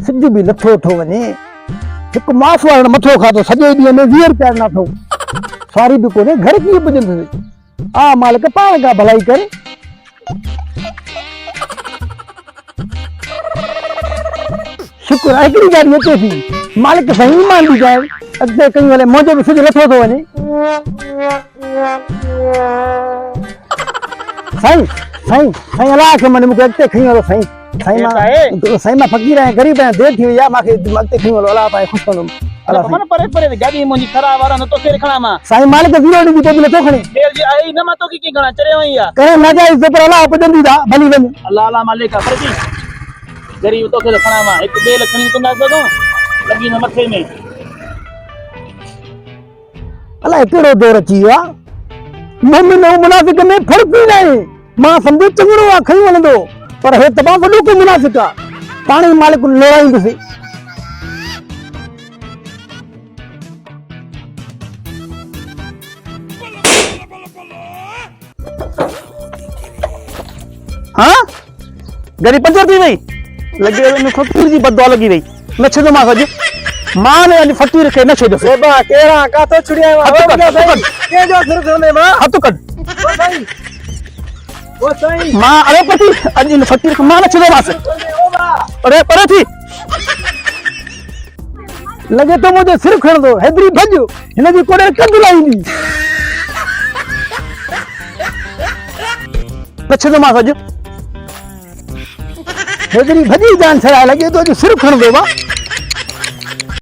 सिज भी लथो थो वने एक मास वाला मथो खातो सॼे ॾींहं में 20 रुपया ना थो सारी भी कोने घर की पुजंदुसि आ मालिक पाण का भलाई करे शुक्र आहे हिकिड़ी गाड़ी अचे थी मालिक सही मान दी जाए अॻिते कई वाले मुंहिंजो बि सिज लथो थो वञे साईं साईं साईं अलाह खे मन मूंखे अॻिते खई हलो साईं साईं मां फ़क़ीर आहियां गरीब आहियां देरि थी वई आहे मूंखे अॻिते खई हलो अलाह पाए ख़ुशि कंदुमि मन परे परे गाड़ी मुंजी खराब वारा न तो के रखना मा साईं मालिक जीरो डी तो नथो खणे देर जी आई न मा तो की गणा चरे वई या करे न जाए पर अलाह पुजंदी दा भली वञ अल्लाह अल्लाह मालिक है फरजी गरीब तो के रखना मा एक बे लखनी तो ना सको लगी न मथे में अलाह केड़ो दौर अची वियो आहे मोमिन ऐं मुनाफ़िक में फ़र्क़ ई नाहे मां सम्झो चङड़ो आहे खई वञंदो पर हे तमामु वॾो को मुनाफ़िक आहे पाण ई मालिक लोड़ाईंदुसि हाँ गरी पंचर थी वई लगे में फकीर जी बददुआ लगी वई न छो मां सज मां ने अज फकीर के न छो दे बा केड़ा का तो छुड़िया के जो सिर सोने मां हथ कट वो सही मां अरे पति अज इन फकीर को मां न छो मास अरे पर थी लगे तो मुझे सिर खण दो हेदरी भज इन जी कोड़े कंद लाईंदी न छो मां सज हेदरी भजी जान छड़ा लगे तो सिर खण दो बा